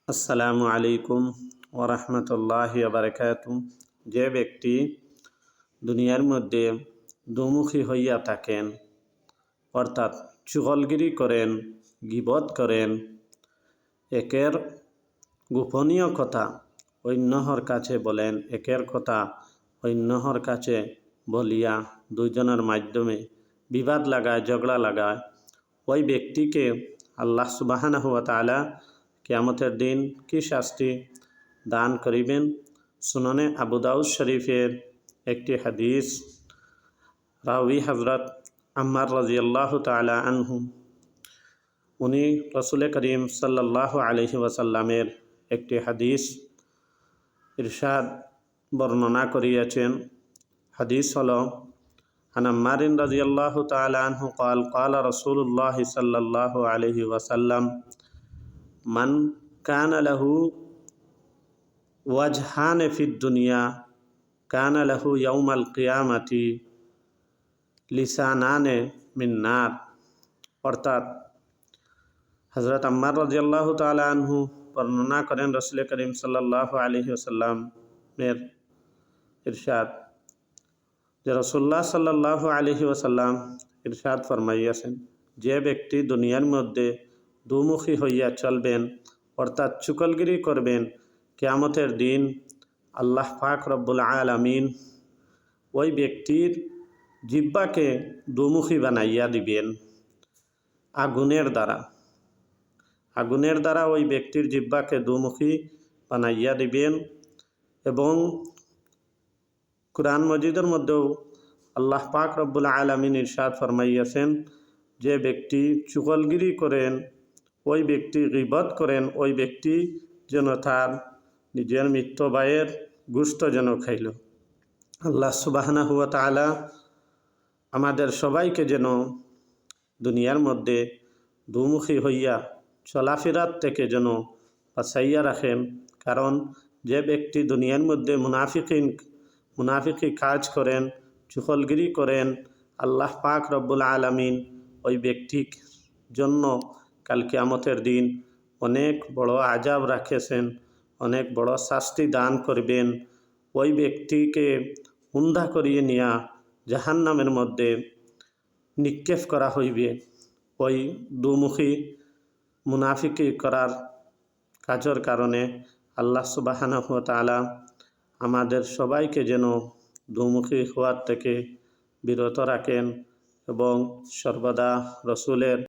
আসসালামু আলাইকুম ওয়া রাহমাতুল্লাহি ওয়া বারাকাতুহু। যে ব্যক্তি দুনিয়ার মধ্যে দুমুখী হইয়া থাকেন, অর্থাৎ চুগলগিরি করেন, গীবত করেন, একের গোপনীয় কথা অন্যহর কাছে বলেন, একের কথা অন্যহর কাছে বলিয়া দুইজনের মাধ্যমে বিবাদ লাগায়, ঝগড়া লাগায়, ওই ব্যক্তিকে আল্লাহ সুবহানাহু ওয়া তাআলা কিয়ামতের দিন কি শাস্তি দান করিবেন। সুনানে আবু দাউদ শরীফের একটি হাদিস, রাওয়ী হযরত আম্মার রাদিয়াল্লাহু তাআলা আনহু, উনি রাসূল করিম সাল্লাল্লাহু আলাইহি ওয়াসাল্লামের একটি হাদিস ইরশাদ বর্ণনা করিয়াছেন। হাদিস হলো, আন আম্মারিন রাদিয়াল্লাহু তাআলা আনহু قال قال رسول الله صلى الله عليه وسلم من كان له وجهان في الدنيا كان له يوم القيامة লিসানান মিন নার। অর্থাৎ হযরত আম্মার রাদিয়াল্লাহু তাআলা আনহু বর্ণনা করেন, রাসূল করিম সাল্লাল্লাহু আলাইহি ওয়াসাল্লামের ইরশাদ, যে রাসূলুল্লাহ সাল্লাল্লাহু আলাইহি ওয়াসাল্লাম ইরশাদ ফরমাইয়াছেন, যে ব্যক্তি দুনিয়ার মধ্যে দুমুখী হইয়া চলবেন, অর্থাৎ চুগলগিরি করবেন, কিয়ামতের দিন আল্লাহ পাক রব্বুল আলামিন ওই ব্যক্তির জিহ্বাকে দুমুখী বানাইয়া দিবেন আগুনের দ্বারা ওই ব্যক্তির জিহ্বাকে দুমুখী বানাইয়া দিবেন। এবং কুরআন মজিদের মধ্যেও আল্লাহ পাক রব্বুল আলামিন ইরশাদ ফরমাইয়াছেন, যে ব্যক্তি চুগলগিরি করেন, ওই ব্যক্তি গীবত করেন, ওই ব্যক্তি যেন তার নিজের মৃত্য ভাইয়ের গোশত যেন খাইল। আল্লাহ সুবহানাহু ওয়া তাআলা আমাদের সবাইকে যেন দুনিয়ার মধ্যে দুমুখী হইয়া চলাফেরার থেকে যেন বাঁচাইয়া রাখেন। কারণ যে ব্যক্তি দুনিয়ার মধ্যে মুনাফিকি কাজ করেন, চুগলগিরি করেন, আল্লাহ পাক রব্বুল আলামিন ওই ব্যক্তির জন্য কাল কিয়ামতের দিন অনেক বড় আযাব রাখেছেন, অনেক বড় শাস্তি দান করবেন। ওই ব্যক্তিকে উন্ধা করিয়ে নিয়া জাহান্নামের মধ্যে নিক্ষেপ করা হইবে, ওই দুমুখী মুনাফিকি করার কাজের কারণে। আল্লাহ সুবহানাহু ওয়া তাআলা আমাদের সবাইকে যেন দুমুখী হওয়ার থেকে বিরত রাখেন এবং সর্বদা রসুলের